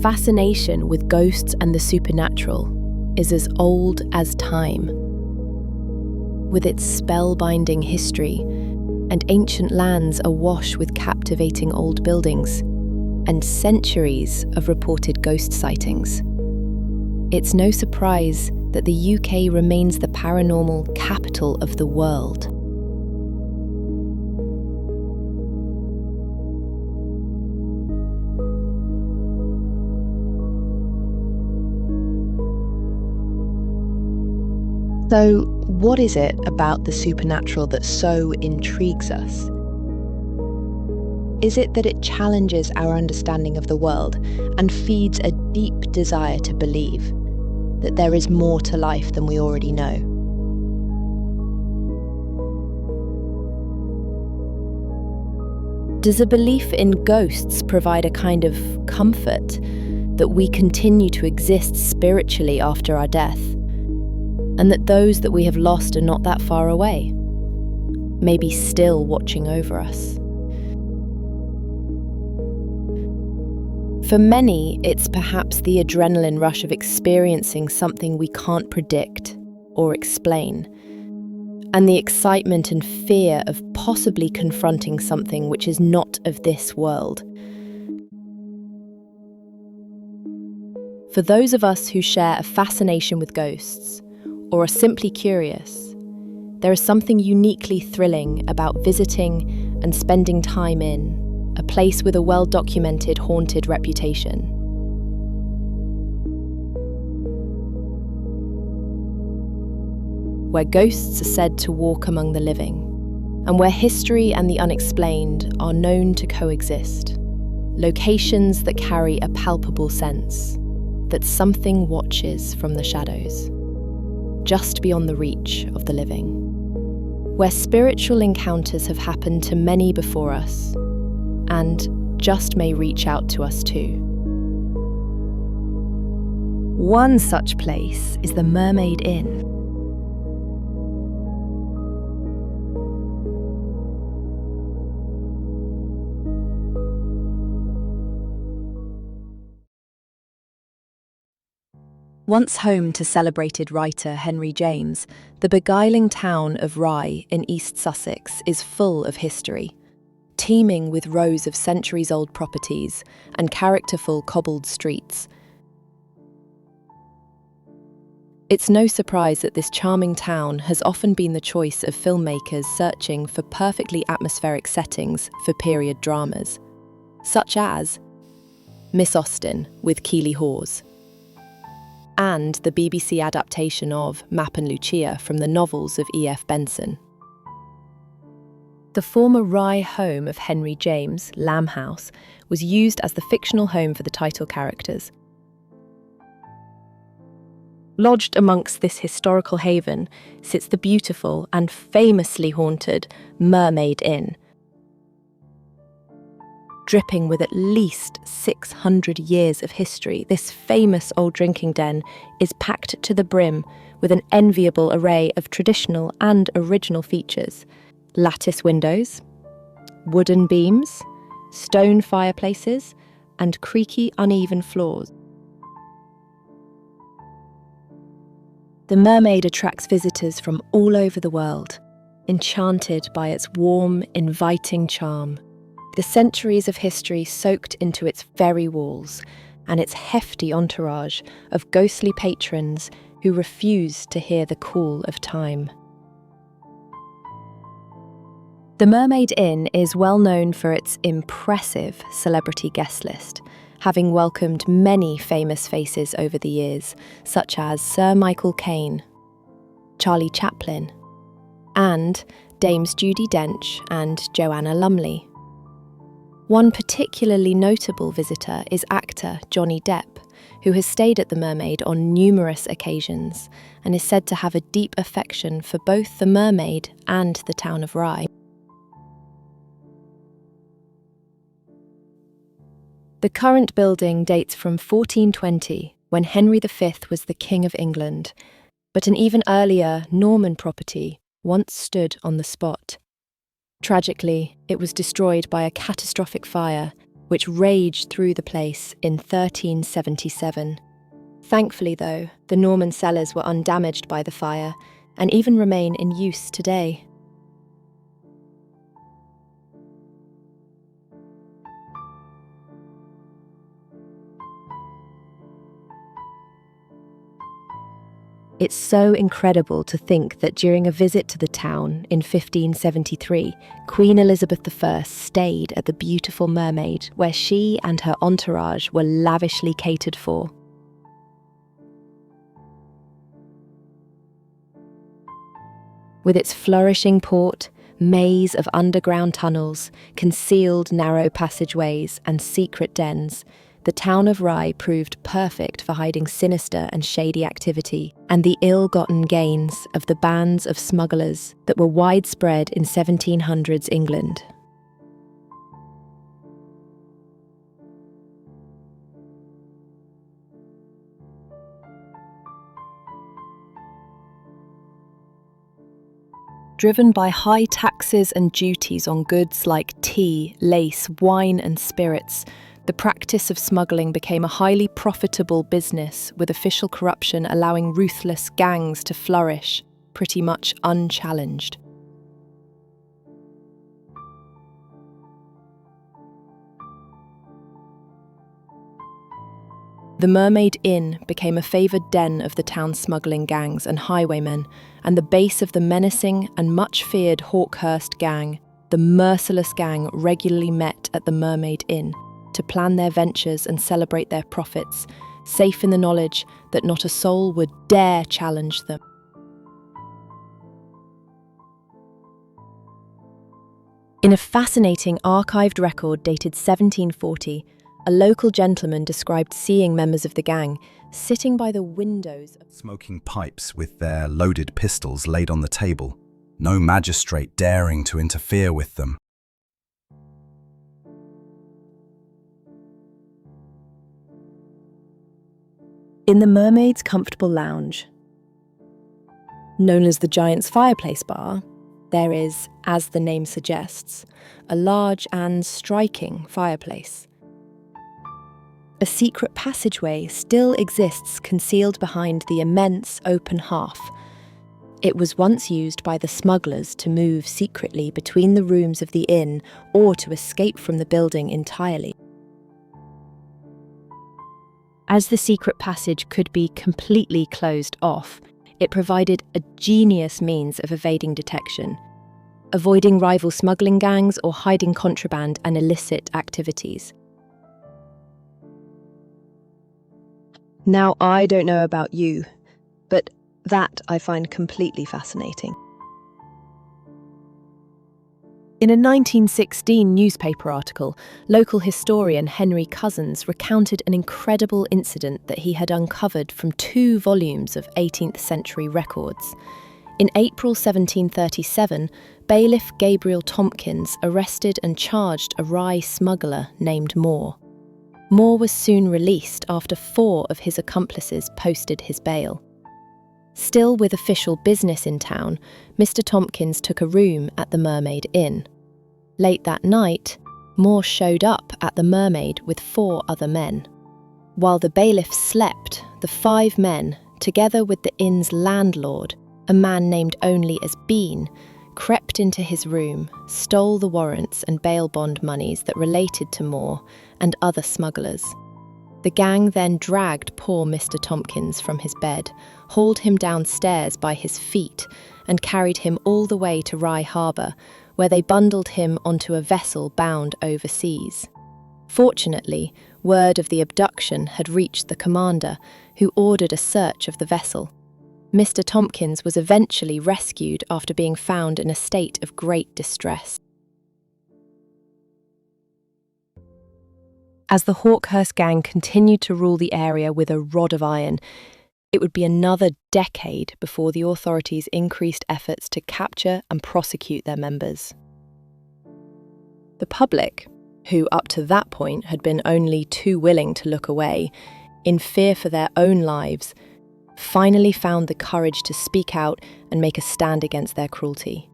fascination with ghosts and the supernatural is as old as time. With its spellbinding history and ancient lands awash with captivating old buildings and centuries of reported ghost sightings, it's no surprise that the UK remains the paranormal capital of the world. So, what is it about the supernatural that so intrigues us? Is it that it challenges our understanding of the world and feeds a deep desire to believe that there is more to life than we already know? Does a belief in ghosts provide a kind of comfort that we continue to exist spiritually after our death? And that those that we have lost are not that far away, maybe still watching over us. For many, it's perhaps the adrenaline rush of experiencing something we can't predict or explain, and the excitement and fear of possibly confronting something which is not of this world. For those of us who share a fascination with ghosts, or are simply curious, there is something uniquely thrilling about visiting and spending time in a place with a well-documented haunted reputation. Where ghosts are said to walk among the living, and where history and the unexplained are known to coexist. Locations that carry a palpable sense that something watches from the shadows, just beyond the reach of the living, where spiritual encounters have happened to many before us, and just may reach out to us too. One such place is the Mermaid Inn. Once home to celebrated writer Henry James, the beguiling town of Rye in East Sussex is full of history, teeming with rows of centuries-old properties and characterful cobbled streets. It's no surprise that this charming town has often been the choice of filmmakers searching for perfectly atmospheric settings for period dramas, such as Miss Austen with Keeley Hawes, and the BBC adaptation of Map and Lucia from the novels of E.F. Benson. The former Rye home of Henry James, Lamb House, was used as the fictional home for the title characters. Lodged amongst this historical haven sits the beautiful and famously haunted Mermaid Inn. Dripping with at least 600 years of history, this famous old drinking den is packed to the brim with an enviable array of traditional and original features: lattice windows, wooden beams, stone fireplaces, and creaky, uneven floors. The Mermaid attracts visitors from all over the world, enchanted by its warm, inviting charm, the centuries of history soaked into its very walls, and its hefty entourage of ghostly patrons who refuse to hear the call of time. The Mermaid Inn is well known for its impressive celebrity guest list, having welcomed many famous faces over the years, such as Sir Michael Caine, Charlie Chaplin, and Dames Judi Dench and Joanna Lumley. One particularly notable visitor is actor Johnny Depp, who has stayed at the Mermaid on numerous occasions and is said to have a deep affection for both the Mermaid and the town of Rye. The current building dates from 1420, when Henry V was the King of England, but an even earlier Norman property once stood on the spot. Tragically, it was destroyed by a catastrophic fire which raged through the place in 1377. Thankfully, though, the Norman cellars were undamaged by the fire and even remain in use today. It's so incredible to think that during a visit to the town in 1573, Queen Elizabeth I stayed at the beautiful Mermaid, where she and her entourage were lavishly catered for. With its flourishing port, maze of underground tunnels, concealed narrow passageways, and secret dens, the town of Rye proved perfect for hiding sinister and shady activity and the ill-gotten gains of the bands of smugglers that were widespread in 1700s England. Driven by high taxes and duties on goods like tea, lace, wine and spirits, the practice of smuggling became a highly profitable business, with official corruption allowing ruthless gangs to flourish, pretty much unchallenged. The Mermaid Inn became a favoured den of the town's smuggling gangs and highwaymen, and the base of the menacing and much-feared Hawkhurst Gang. The merciless gang regularly met at the Mermaid Inn to plan their ventures and celebrate their profits, safe in the knowledge that not a soul would dare challenge them. In a fascinating archived record dated 1740, a local gentleman described seeing members of the gang sitting by the windows, smoking pipes with their loaded pistols laid on the table, no magistrate daring to interfere with them. In the Mermaid's comfortable lounge, known as the Giant's Fireplace Bar, there is, as the name suggests, a large and striking fireplace. A secret passageway still exists concealed behind the immense open hearth. It was once used by the smugglers to move secretly between the rooms of the inn or to escape from the building entirely. As the secret passage could be completely closed off, it provided a genius means of evading detection, avoiding rival smuggling gangs or hiding contraband and illicit activities. Now, I don't know about you, but that I find completely fascinating. In a 1916 newspaper article, local historian Henry Cousins recounted an incredible incident that he had uncovered from 2 volumes of 18th century records. In April 1737, bailiff Gabriel Tompkins arrested and charged a Rye smuggler named Moore. Moore was soon released after 4 of his accomplices posted his bail. Still with official business in town, Mr. Tompkins took a room at the Mermaid Inn. Late that night, Moore showed up at the Mermaid with 4 other men. While the bailiff slept, the 5 men, together with the inn's landlord, a man named only as Bean, crept into his room, stole the warrants and bail bond monies that related to Moore and other smugglers. The gang then dragged poor Mr. Tompkins from his bed, hauled him downstairs by his feet, and carried him all the way to Rye Harbour, where they bundled him onto a vessel bound overseas. Fortunately, word of the abduction had reached the commander, who ordered a search of the vessel. Mr. Tompkins was eventually rescued after being found in a state of great distress. As the Hawkhurst Gang continued to rule the area with a rod of iron, it would be another decade before the authorities increased efforts to capture and prosecute their members. The public, who up to that point had been only too willing to look away, in fear for their own lives, finally found the courage to speak out and make a stand against their cruelty.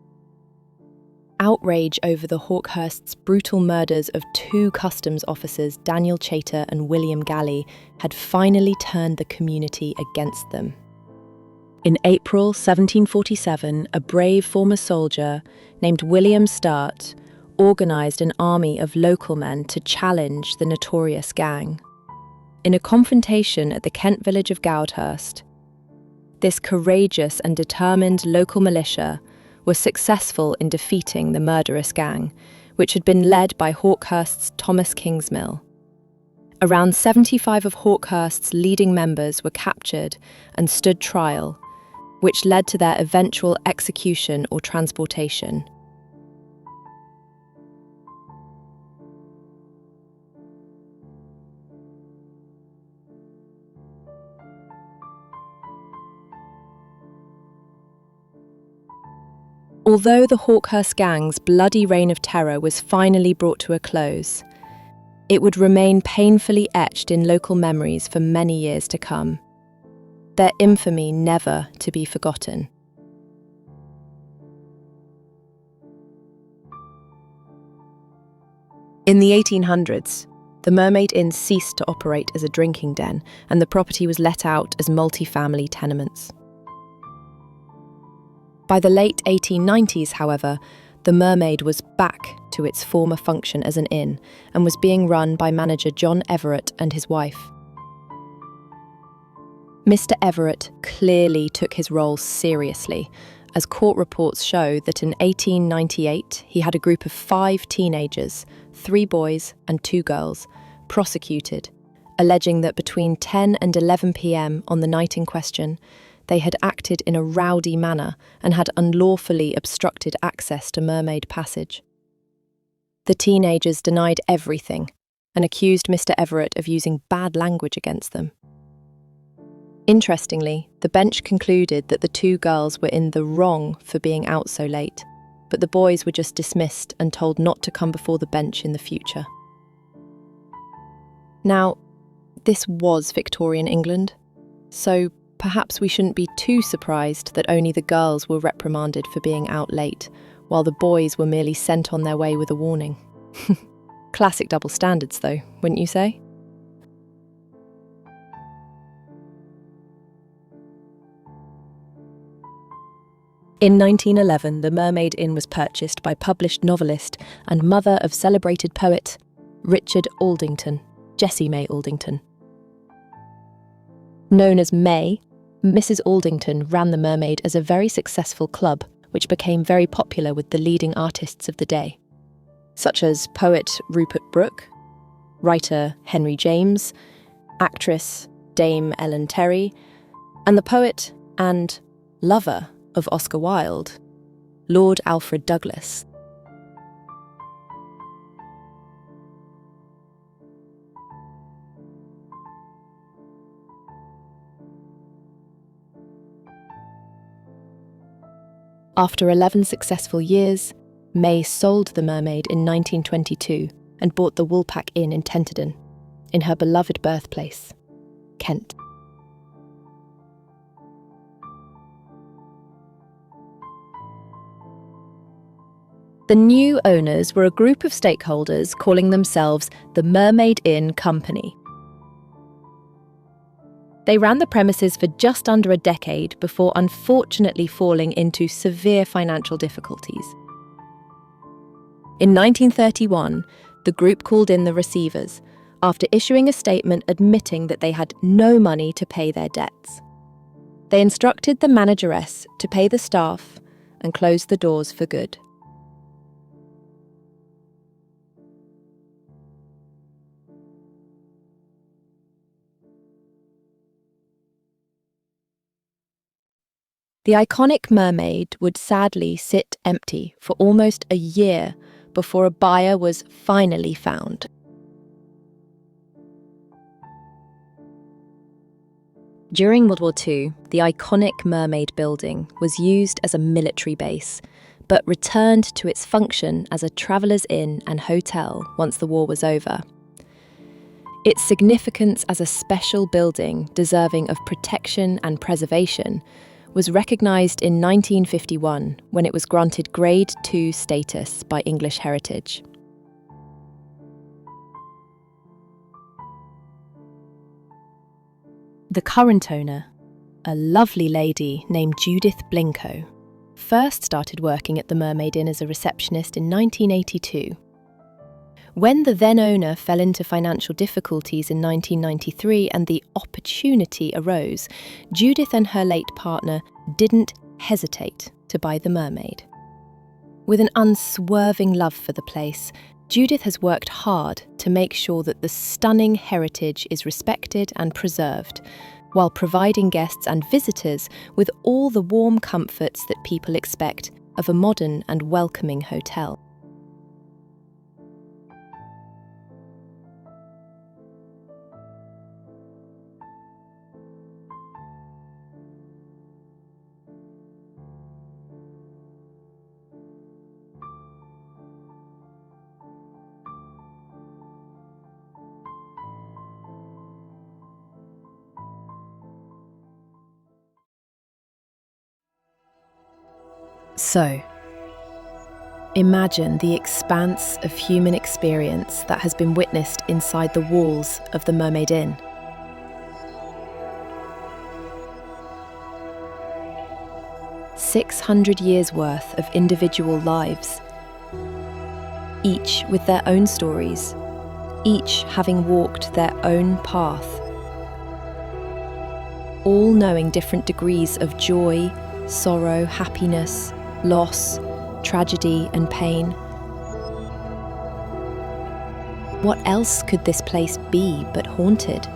outrage over the Hawkhurst's brutal murders of two customs officers, Daniel Chater and William Galley, had finally turned the community against them. In April 1747, a brave former soldier named William Start organised an army of local men to challenge the notorious gang. In a confrontation at the Kent village of Hawkhurst, this courageous and determined local militia was successful in defeating the murderous gang, which had been led by Hawkhurst's Thomas Kingsmill. Around 75 of Hawkhurst's leading members were captured and stood trial, which led to their eventual execution or transportation. Although the Hawkhurst Gang's bloody reign of terror was finally brought to a close, it would remain painfully etched in local memories for many years to come, their infamy never to be forgotten. In the 1800s, the Mermaid Inn ceased to operate as a drinking den, and the property was let out as multi-family tenements. By the late 1890s, however, the Mermaid was back to its former function as an inn and was being run by manager John Everett and his wife. Mr. Everett clearly took his role seriously, as court reports show that in 1898 he had a group of 5 teenagers, 3 boys and 2 girls, prosecuted, alleging that between 10 and 11 p.m. on the night in question, they had acted in a rowdy manner and had unlawfully obstructed access to Mermaid Passage. The teenagers denied everything and accused Mr. Everett of using bad language against them. Interestingly, the bench concluded that the 2 girls were in the wrong for being out so late, but the boys were just dismissed and told not to come before the bench in the future. Now, this was Victorian England, so perhaps we shouldn't be too surprised that only the girls were reprimanded for being out late, while the boys were merely sent on their way with a warning. Classic double standards, though, wouldn't you say? In 1911, the Mermaid Inn was purchased by published novelist and mother of celebrated poet Richard Aldington, Jessie May Aldington. Known as May, Mrs. Aldington ran the Mermaid as a very successful club, which became very popular with the leading artists of the day, such as poet Rupert Brooke, writer Henry James, actress Dame Ellen Terry, and the poet and lover of Oscar Wilde, Lord Alfred Douglas. After 11 successful years, May sold the Mermaid in 1922 and bought the Woolpack Inn in Tenterden, in her beloved birthplace, Kent. The new owners were a group of stakeholders calling themselves the Mermaid Inn Company. They ran the premises for just under a decade before unfortunately falling into severe financial difficulties. In 1931, the group called in the receivers after issuing a statement admitting that they had no money to pay their debts. They instructed the manageress to pay the staff and close the doors for good. The iconic Mermaid would sadly sit empty for almost a year before a buyer was finally found. During World War II, the iconic Mermaid building was used as a military base, but returned to its function as a travellers' inn and hotel once the war was over. Its significance as a special building deserving of protection and preservation was recognised in 1951 when it was granted Grade 2 status by English Heritage. The current owner, a lovely lady named Judith Blincoe, first started working at the Mermaid Inn as a receptionist in 1982. When the then owner fell into financial difficulties in 1993 and the opportunity arose, Judith and her late partner didn't hesitate to buy the Mermaid. With an unswerving love for the place, Judith has worked hard to make sure that the stunning heritage is respected and preserved, while providing guests and visitors with all the warm comforts that people expect of a modern and welcoming hotel. So, imagine the expanse of human experience that has been witnessed inside the walls of the Mermaid Inn. "600 years worth of individual lives, each with their own stories, each having walked their own path, all knowing different degrees of joy, sorrow, happiness, loss, tragedy and pain. What else could this place be but haunted?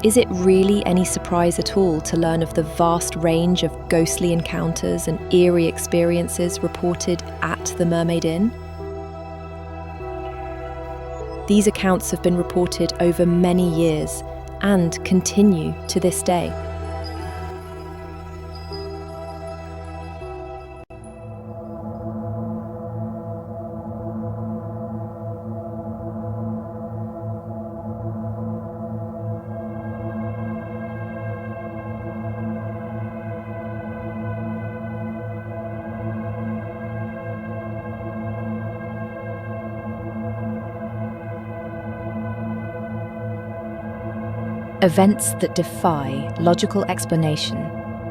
Is it really any surprise at all to learn of the vast range of ghostly encounters and eerie experiences reported at the Mermaid Inn? These accounts have been reported over many years and continue to this day. Events that defy logical explanation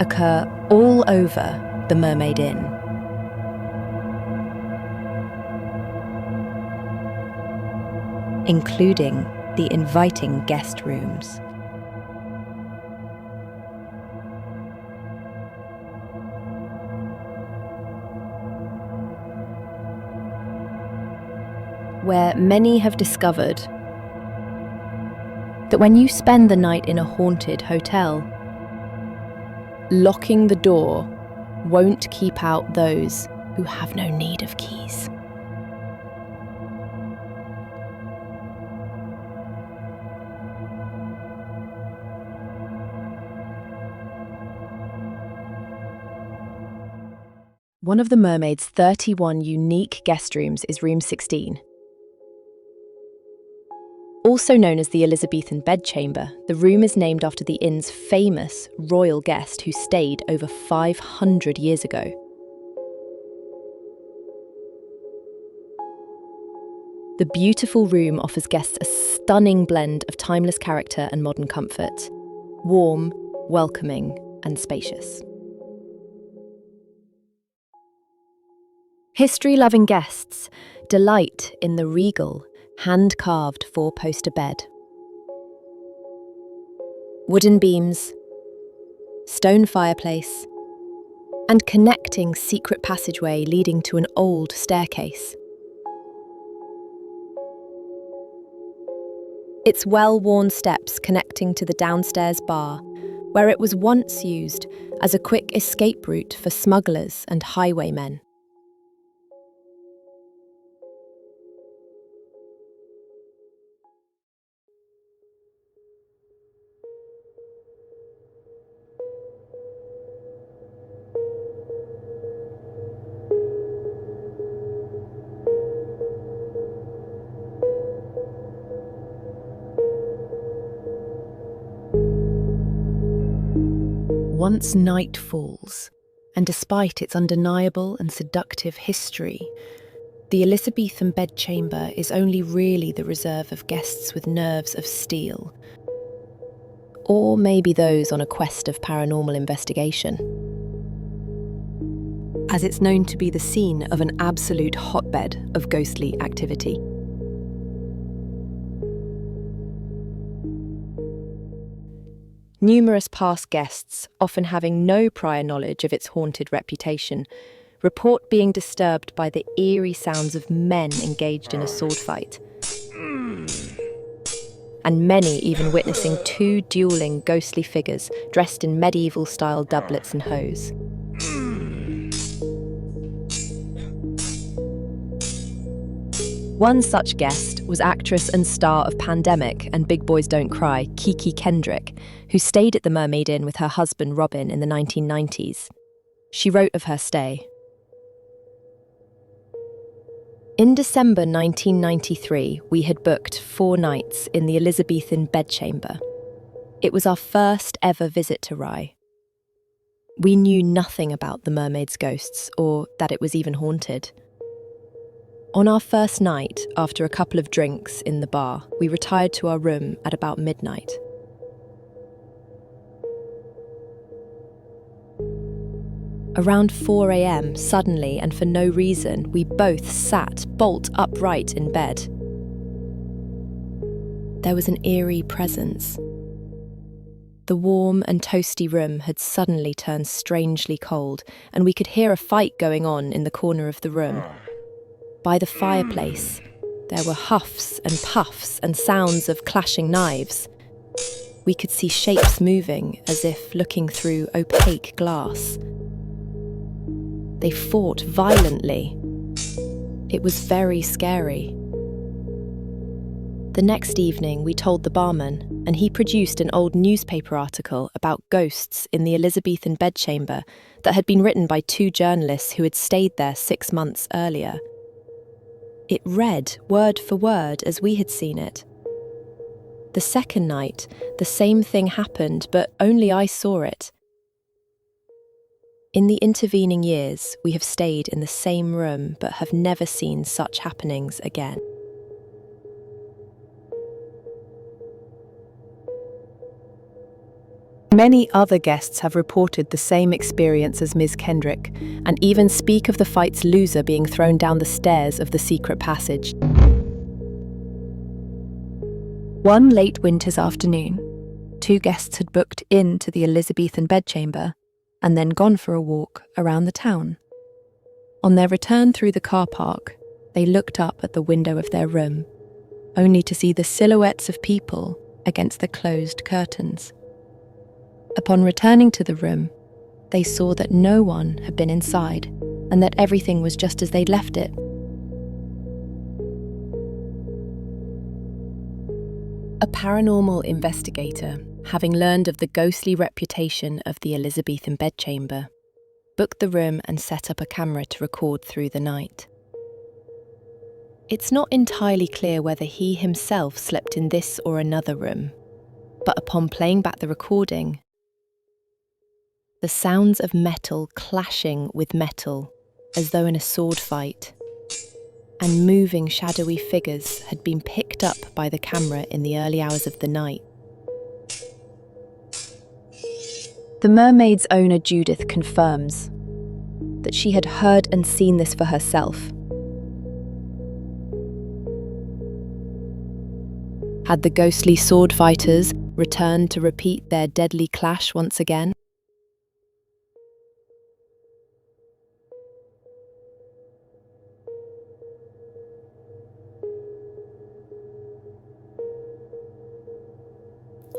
occur all over the Mermaid Inn. Including the inviting guest rooms. Where many have discovered that when you spend the night in a haunted hotel, locking the door won't keep out those who have no need of keys. One of the Mermaid's 31 unique guest rooms is room 16. Also known as the Elizabethan bedchamber, the room is named after the inn's famous royal guest who stayed over 500 years ago. The beautiful room offers guests a stunning blend of timeless character and modern comfort, warm, welcoming, and spacious. History-loving guests delight in the regal, hand-carved four-poster bed. Wooden beams, stone fireplace, and connecting secret passageway leading to an old staircase. Its well-worn steps connecting to the downstairs bar, where it was once used as a quick escape route for smugglers and highwaymen. Once night falls, and despite its undeniable and seductive history, the Elizabethan bedchamber is only really the reserve of guests with nerves of steel. Or maybe those on a quest of paranormal investigation, as it's known to be the scene of an absolute hotbed of ghostly activity. Numerous past guests, often having no prior knowledge of its haunted reputation, report being disturbed by the eerie sounds of men engaged in a sword fight, and many even witnessing two dueling ghostly figures dressed in medieval-style doublets and hose. One such guest was actress and star of Pandemic and Big Boys Don't Cry, Kiki Kendrick, who stayed at the Mermaid Inn with her husband Robin in the 1990s. She wrote of her stay. In December 1993, we had booked 4 nights in the Elizabethan bedchamber. It was our first ever visit to Rye. We knew nothing about the mermaid's ghosts or that it was even haunted. On our first night, after a couple of drinks in the bar, we retired to our room at about midnight. Around 4 a.m, suddenly and for no reason, we both sat bolt upright in bed. There was an eerie presence. The warm and toasty room had suddenly turned strangely cold, and we could hear a fight going on in the corner of the room. By the fireplace, there were huffs and puffs and sounds of clashing knives. We could see shapes moving as if looking through opaque glass. They fought violently. It was very scary. The next evening, we told the barman, and he produced an old newspaper article about ghosts in the Elizabethan bedchamber that had been written by 2 journalists who had stayed there 6 months earlier. It read word for word as we had seen it. The second night, the same thing happened, but only I saw it. In the intervening years, we have stayed in the same room but have never seen such happenings again. Many other guests have reported the same experience as Ms. Kendrick, and even speak of the fight's loser being thrown down the stairs of the secret passage. One late winter's afternoon, 2 guests had booked into the Elizabethan bedchamber and then gone for a walk around the town. On their return through the car park, they looked up at the window of their room, only to see the silhouettes of people against the closed curtains. Upon returning to the room, they saw that no one had been inside and that everything was just as they'd left it. A paranormal investigator, having learned of the ghostly reputation of the Elizabethan bedchamber, booked the room and set up a camera to record through the night. It's not entirely clear whether he himself slept in this or another room, but upon playing back the recording, the sounds of metal clashing with metal, as though in a sword fight, and moving shadowy figures had been picked up by the camera in the early hours of the night. The Mermaid's owner Judith confirms that she had heard and seen this for herself. Had the ghostly sword fighters returned to repeat their deadly clash once again?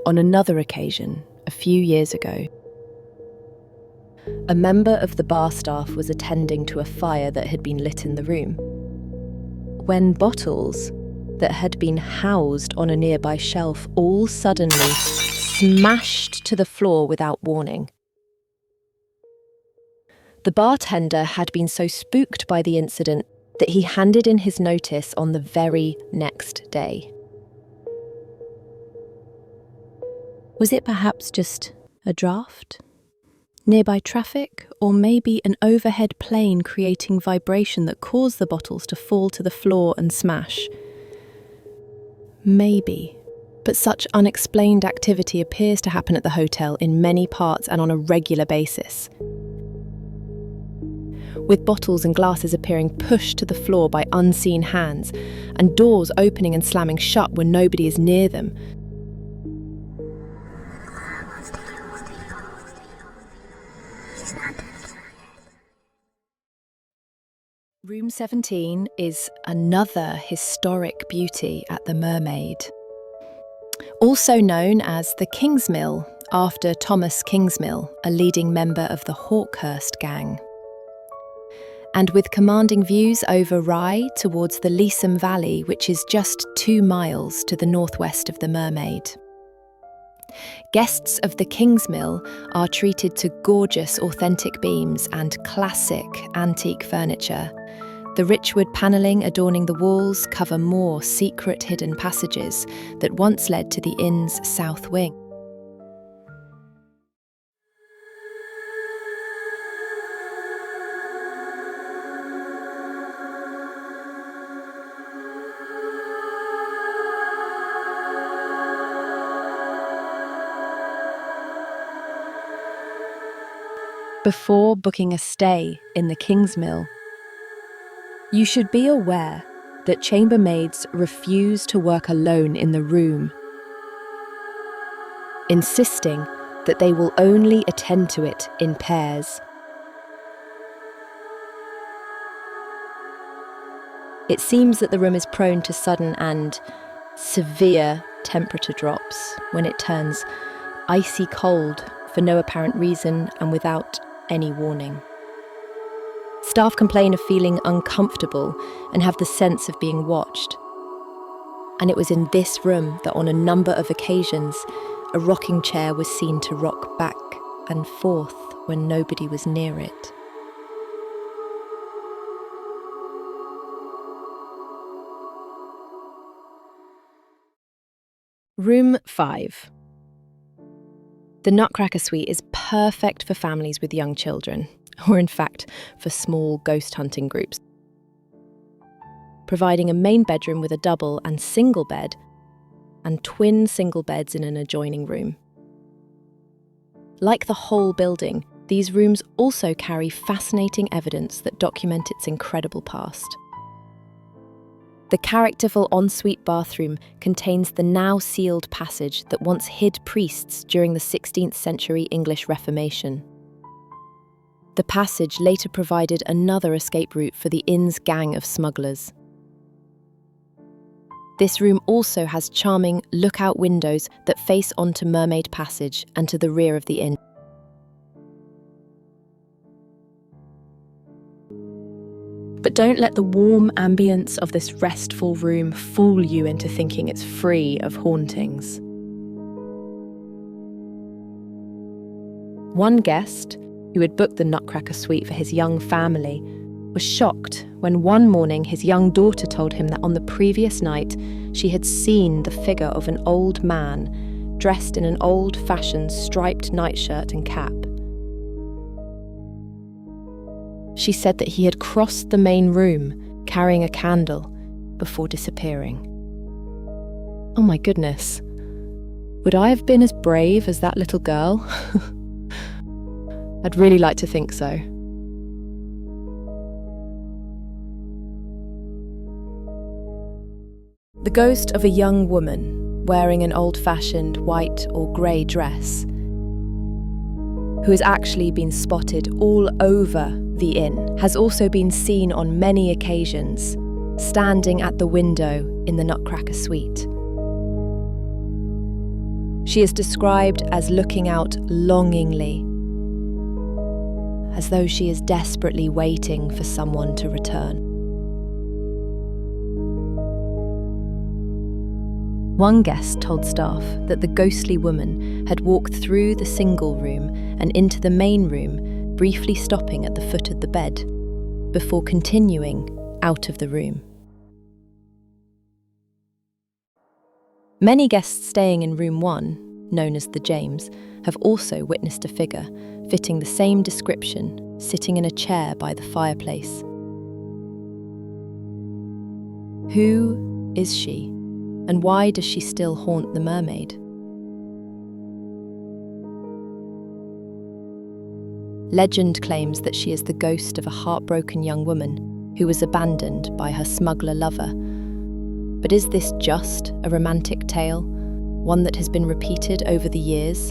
On another occasion, a few years ago, a member of the bar staff was attending to a fire that had been lit in the room, when bottles that had been housed on a nearby shelf all suddenly smashed to the floor without warning. The bartender had been so spooked by the incident that he handed in his notice on the very next day. Was it perhaps just a draft? Nearby traffic, or maybe an overhead plane creating vibration that caused the bottles to fall to the floor and smash. Maybe. But such unexplained activity appears to happen at the hotel in many parts and on a regular basis, with bottles and glasses appearing pushed to the floor by unseen hands, and doors opening and slamming shut when nobody is near them. Room 17 is another historic beauty at the Mermaid. Also known as the Kingsmill, after Thomas Kingsmill, a leading member of the Hawkhurst Gang. And with commanding views over Rye towards the Leesham Valley, which is just 2 miles to the northwest of the Mermaid. Guests of the Kingsmill are treated to gorgeous authentic beams and classic antique furniture. The richwood panelling adorning the walls cover more secret hidden passages that once led to the inn's south wing. Before booking a stay in the Kingsmill, you should be aware that chambermaids refuse to work alone in the room, insisting that they will only attend to it in pairs. It seems that the room is prone to sudden and severe temperature drops when it turns icy cold for no apparent reason and without any warning. Staff complain of feeling uncomfortable and have the sense of being watched. And it was in this room that on a number of occasions, a rocking chair was seen to rock back and forth when nobody was near it. Room 5. The Nutcracker Suite is perfect for families with young children, or in fact, for small ghost hunting groups. Providing a main bedroom with a double and single bed, and twin single beds in an adjoining room. Like the whole building, these rooms also carry fascinating evidence that document its incredible past. The characterful ensuite bathroom contains the now sealed passage that once hid priests during the 16th century English Reformation. The passage later provided another escape route for the inn's gang of smugglers. This room also has charming lookout windows that face onto Mermaid Passage and to the rear of the inn. But don't let the warm ambience of this restful room fool you into thinking it's free of hauntings. One guest, who had booked the Nutcracker Suite for his young family, was shocked when one morning his young daughter told him that on the previous night she had seen the figure of an old man dressed in an old-fashioned striped nightshirt and cap. She said that he had crossed the main room carrying a candle before disappearing. Oh my goodness. Would I have been as brave as that little girl? I'd really like to think so. The ghost of a young woman wearing an old-fashioned white or grey dress, who has actually been spotted all over the inn, has also been seen on many occasions, standing at the window in the Nutcracker Suite. She is described as looking out longingly, as though she is desperately waiting for someone to return. One guest told staff that the ghostly woman had walked through the single room and into the main room, briefly stopping at the foot of the bed, before continuing out of the room. Many guests staying in room 1 known as the James, have also witnessed a figure fitting the same description, sitting in a chair by the fireplace. Who is she, and why does she still haunt the mermaid? Legend claims that she is the ghost of a heartbroken young woman who was abandoned by her smuggler lover. But is this just a romantic tale, one that has been repeated over the years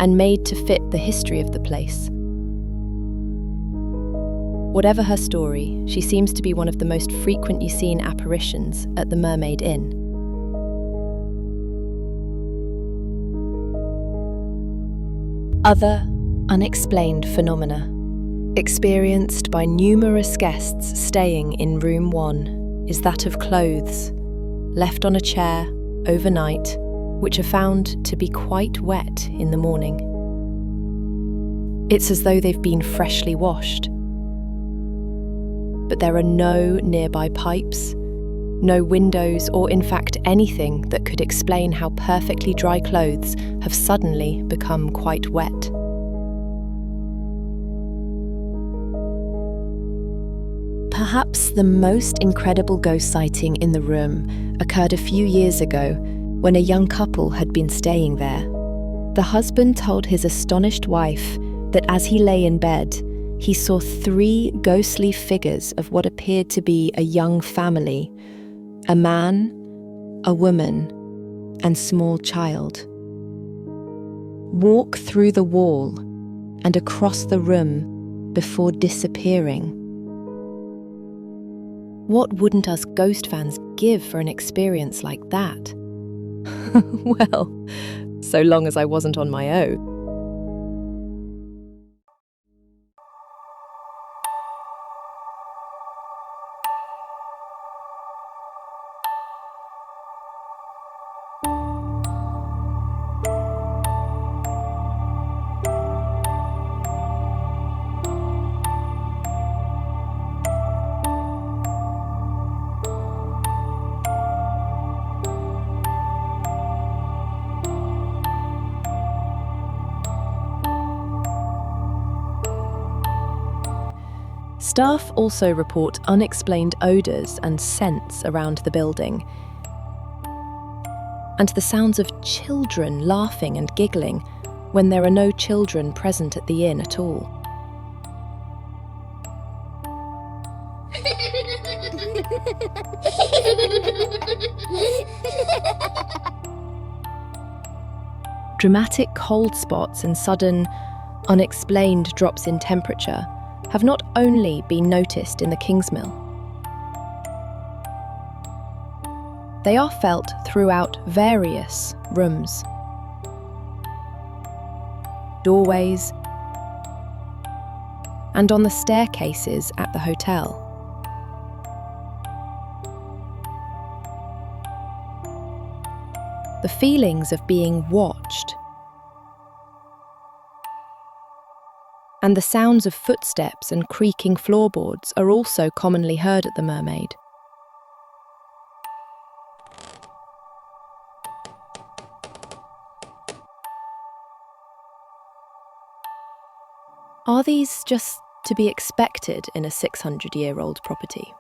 and made to fit the history of the place? Whatever her story, she seems to be one of the most frequently seen apparitions at the Mermaid Inn. Other unexplained phenomena, experienced by numerous guests staying in room 1, is that of clothes left on a chair overnight, which are found to be quite wet in the morning. It's as though they've been freshly washed. But there are no nearby pipes, no windows, or in fact anything that could explain how perfectly dry clothes have suddenly become quite wet. Perhaps the most incredible ghost sighting in the room occurred a few years ago when a young couple had been staying there. The husband told his astonished wife that as he lay in bed, he saw 3 ghostly figures of what appeared to be a young family, a man, a woman, and small child, walk through the wall and across the room before disappearing. What wouldn't us ghost fans give for an experience like that? Well, so long as I wasn't on my own. Staff also report unexplained odours and scents around the building, and the sounds of children laughing and giggling when there are no children present at the inn at all. Dramatic cold spots and sudden, unexplained drops in temperature have not only been noticed in the Kingsmill. They are felt throughout various rooms, doorways, and on the staircases at the hotel. The feelings of being watched and the sounds of footsteps and creaking floorboards are also commonly heard at the Mermaid. Are these just to be expected in a 600-year-old property?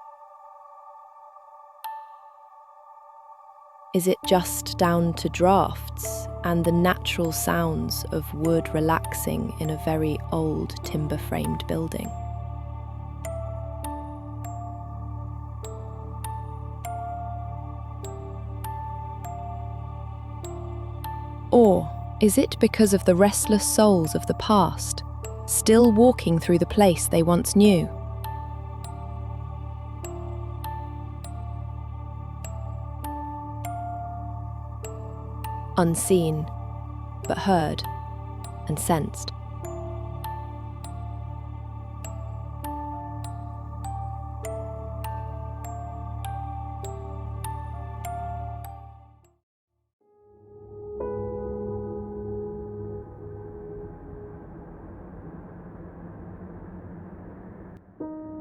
Is it just down to drafts and the natural sounds of wood relaxing in a very old timber-framed building? Or is it because of the restless souls of the past, still walking through the place they once knew? Unseen, but heard and sensed.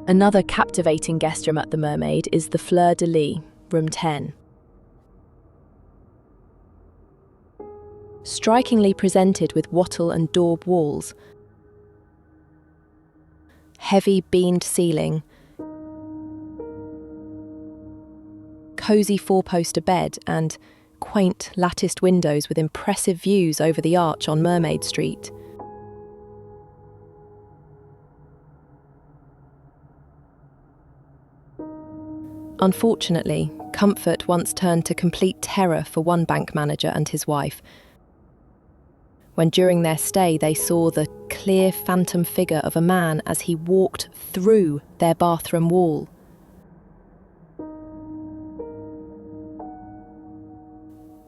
Another captivating guest room at the Mermaid is the Fleur de Lis, room 10. strikingly presented with wattle and daub walls, heavy beamed ceiling, cosy four-poster bed, and quaint latticed windows with impressive views over the arch on Mermaid Street. Unfortunately, comfort once turned to complete terror for one bank manager and his wife, when during their stay they saw the clear phantom figure of a man as he walked through their bathroom wall.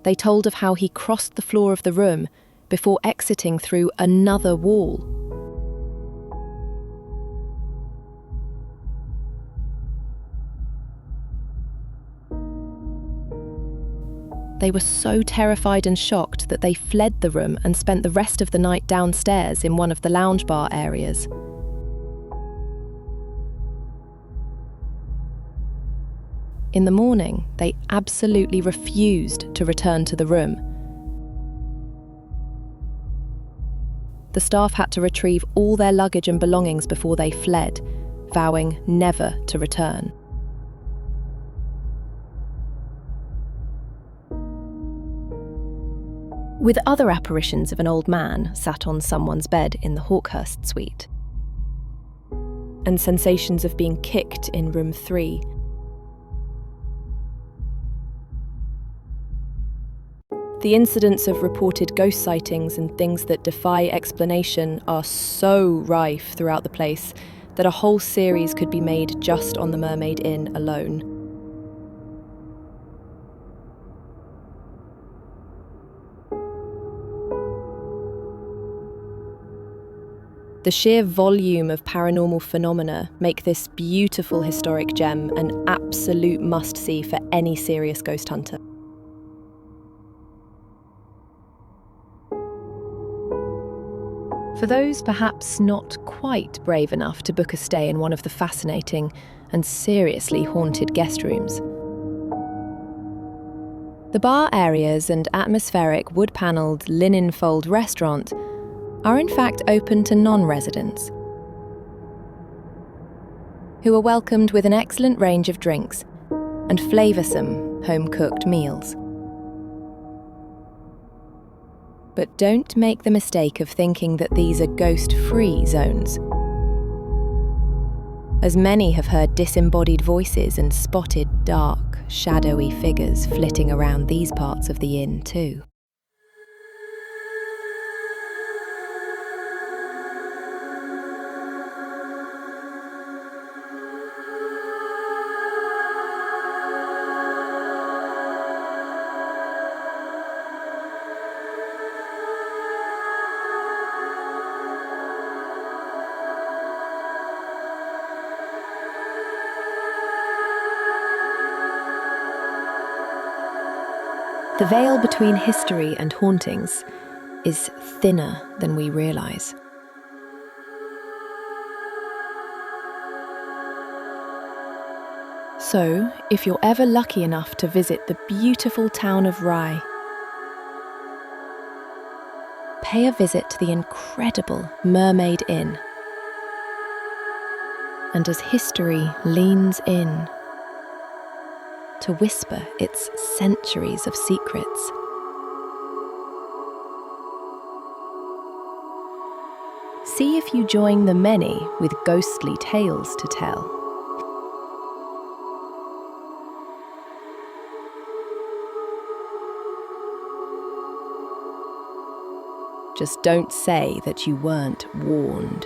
They told of how he crossed the floor of the room before exiting through another wall. They were so terrified and shocked that they fled the room and spent the rest of the night downstairs in one of the lounge bar areas. In the morning, they absolutely refused to return to the room. The staff had to retrieve all their luggage and belongings before they fled, vowing never to return. With other apparitions of an old man sat on someone's bed in the Hawkhurst suite, and sensations of being kicked in room 3. The incidents of reported ghost sightings and things that defy explanation are so rife throughout the place that a whole series could be made just on the Mermaid Inn alone. The sheer volume of paranormal phenomena make this beautiful historic gem an absolute must-see for any serious ghost hunter. For those perhaps not quite brave enough to book a stay in one of the fascinating and seriously haunted guest rooms, the bar areas and atmospheric wood-panelled linen-fold restaurant are in fact open to non-residents, who are welcomed with an excellent range of drinks and flavoursome home-cooked meals. But don't make the mistake of thinking that these are ghost-free zones, as many have heard disembodied voices and spotted dark, shadowy figures flitting around these parts of the inn too. The veil between history and hauntings is thinner than we realise. So, if you're ever lucky enough to visit the beautiful town of Rye, pay a visit to the incredible Mermaid Inn. And as history leans in to whisper its centuries of secrets, see if you join the many with ghostly tales to tell. Just don't say that you weren't warned.